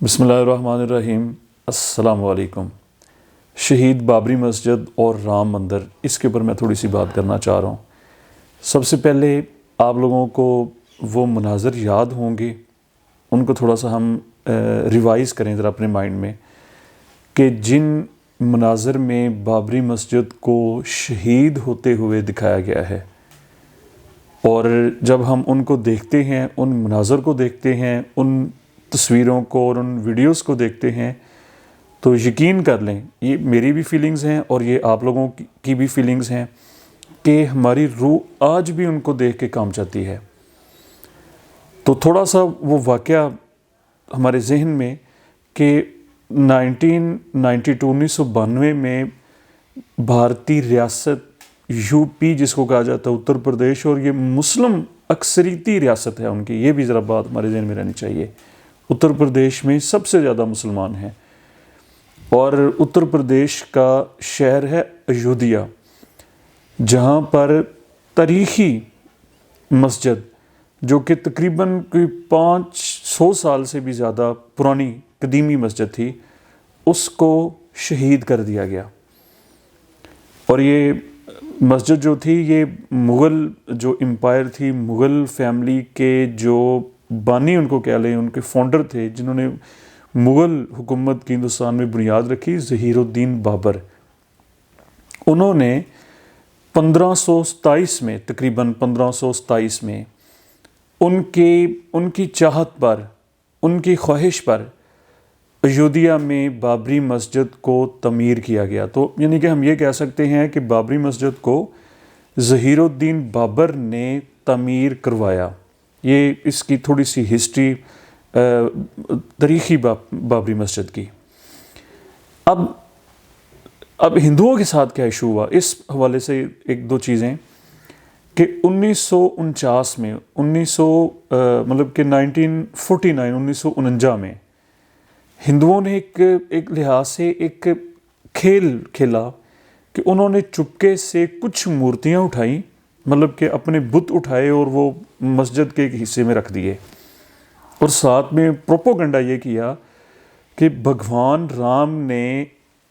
بسم اللہ الرحمن الرحیم۔ السلام علیکم۔ شہید بابری مسجد اور رام مندر، اس کے اوپر میں تھوڑی سی بات کرنا چاہ رہا ہوں۔ سب سے پہلے آپ لوگوں کو وہ مناظر یاد ہوں گے، ان کو تھوڑا سا ہم ریوائز کریں ذرا اپنے مائنڈ میں، کہ جن مناظر میں بابری مسجد کو شہید ہوتے ہوئے دکھایا گیا ہے، اور جب ہم ان کو دیکھتے ہیں، ان مناظر کو دیکھتے ہیں، ان تصویروں کو اور ان ویڈیوز کو دیکھتے ہیں، تو یقین کر لیں یہ میری بھی فیلنگز ہیں اور یہ آپ لوگوں کی بھی فیلنگز ہیں کہ ہماری روح آج بھی ان کو دیکھ کے کام چاہتی ہے۔ تو تھوڑا سا وہ واقعہ ہمارے ذہن میں کہ 1992 میں بھارتی ریاست یو پی جس کو کہا جاتا ہے اتر پردیش، اور یہ مسلم اکثریتی ریاست ہے ان کی، یہ بھی ذرا بات ہمارے ذہن میں رہنی چاہیے۔ اتر پردیش میں سب سے زیادہ مسلمان ہیں، اور اتر پردیش کا شہر ہے ایودھیا، جہاں پر تاریخی مسجد جو کہ تقریباً 500 سال سے بھی زیادہ پرانی قدیمی مسجد تھی، اس کو شہید کر دیا گیا۔ اور یہ مسجد جو تھی، یہ مغل جو امپائر تھی، مغل فیملی کے جو بانی ان کو کہہ لیں، ان کے فاؤنڈر تھے جنہوں نے مغل حکومت کی ہندوستان میں بنیاد رکھی، ظہیر الدین بابر، انہوں نے 1527 میں، تقریباً 1527 میں ان کی چاہت پر، ان کی خواہش پر ایودھیا میں بابری مسجد کو تعمیر کیا گیا۔ تو یعنی کہ ہم یہ کہہ سکتے ہیں کہ بابری مسجد کو ظہیر الدین بابر نے تعمیر کروایا۔ یہ اس کی تھوڑی سی ہسٹری تاریخی بابری مسجد کی۔ اب ہندوؤں کے ساتھ کیا ایشو ہوا، اس حوالے سے ایک دو چیزیں، کہ 1949 میں 1949 میں ہندوؤں نے ایک لحاظ سے ایک کھیل کھیلا کہ انہوں نے چپکے سے کچھ مورتیاں اٹھائیں، مطلب کہ اپنے بت اٹھائے اور وہ مسجد کے ایک حصے میں رکھ دیے، اور ساتھ میں پروپوگنڈا یہ کیا کہ بھگوان رام نے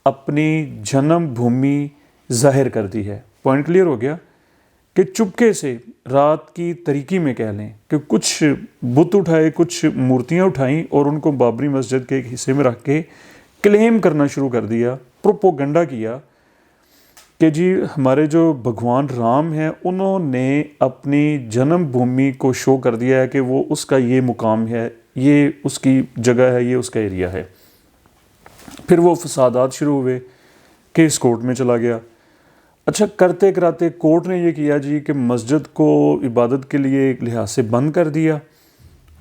اپنی جنم بھومی ظاہر کر دی ہے۔ پوائنٹ کلیئر ہو گیا کہ چپکے سے رات کی تاریکی میں کہہ لیں کہ کچھ بت اٹھائے، کچھ مورتیاں اٹھائیں اور ان کو بابری مسجد کے ایک حصے میں رکھ کے کلیم کرنا شروع کر دیا، پروپوگنڈا کیا کہ جی ہمارے جو بھگوان رام ہیں انہوں نے اپنی جنم بھومی کو شو کر دیا ہے کہ وہ اس کا یہ مقام ہے، یہ اس کی جگہ ہے، یہ اس کا ایریا ہے۔ پھر وہ فسادات شروع ہوئے، کیس کورٹ میں چلا گیا۔ اچھا، کرتے کراتے کورٹ نے یہ کیا جی کہ مسجد کو عبادت کے لیے ایک لحاظ سے بند کر دیا،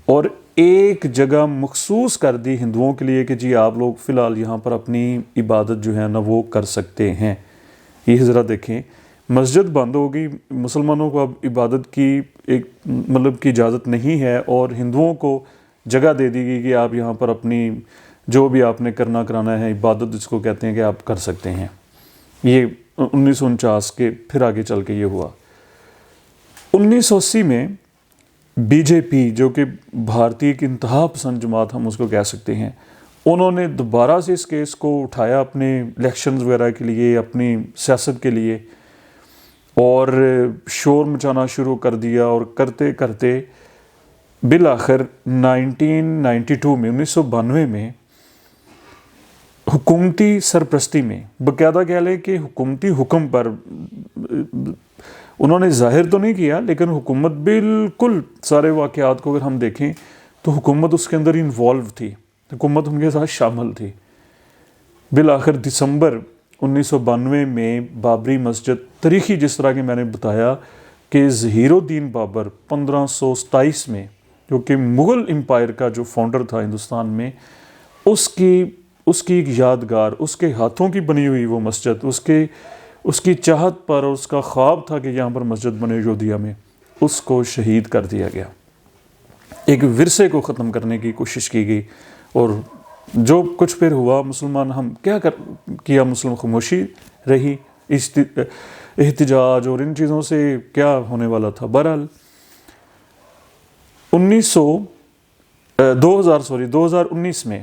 اور ایک جگہ مخصوص کر دی ہندوؤں کے لیے کہ جی آپ لوگ فی الحال یہاں پر اپنی عبادت جو ہے نا وہ کر سکتے ہیں۔ یہ ذرا دیکھیں، مسجد بند ہو گئی، مسلمانوں کو اب عبادت کی ایک مطلب کی اجازت نہیں ہے، اور ہندوؤں کو جگہ دے دی گئی کہ آپ یہاں پر اپنی جو بھی آپ نے کرنا کرانا ہے، عبادت جس کو کہتے ہیں، کہ آپ کر سکتے ہیں۔ یہ 1949 کے پھر آگے چل کے یہ ہوا۔ 1980 میں بی جے پی، جو کہ بھارتی ایک انتہا پسند جماعت ہم اس کو کہہ سکتے ہیں، انہوں نے دوبارہ سے اس کیس کو اٹھایا اپنے الیکشنز وغیرہ کے لیے، اپنی سیاست کے لیے، اور شور مچانا شروع کر دیا، اور کرتے کرتے بالآخر 1992 میں حکومتی سرپرستی میں، باقاعدہ کہہ لیں کہ حکومتی حکم پر، انہوں نے ظاہر تو نہیں کیا لیکن حکومت بالکل سارے واقعات کو اگر ہم دیکھیں تو حکومت اس کے اندر انوالو تھی، حکومت ان کے ساتھ شامل تھی۔ بالآخر دسمبر 1992 میں بابری مسجد، تاریخی جس طرح کہ میں نے بتایا کہ ظہیر الدین بابر 1527 میں، جو کہ مغل امپائر کا جو فاؤنڈر تھا ہندوستان میں، اس کی ایک یادگار، اس کے ہاتھوں کی بنی ہوئی وہ مسجد، اس کی چاہت پر، اور اس کا خواب تھا کہ یہاں پر مسجد بنے ایودھیا میں، اس کو شہید کر دیا گیا۔ ایک ورثے کو ختم کرنے کی کوشش کی گئی، اور جو کچھ پھر ہوا، مسلمان ہم کیا کیا، مسلم خاموشی رہی، احتجاج اور ان چیزوں سے کیا ہونے والا تھا۔ بہرحال 2019 میں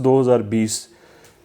2020,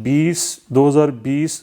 2020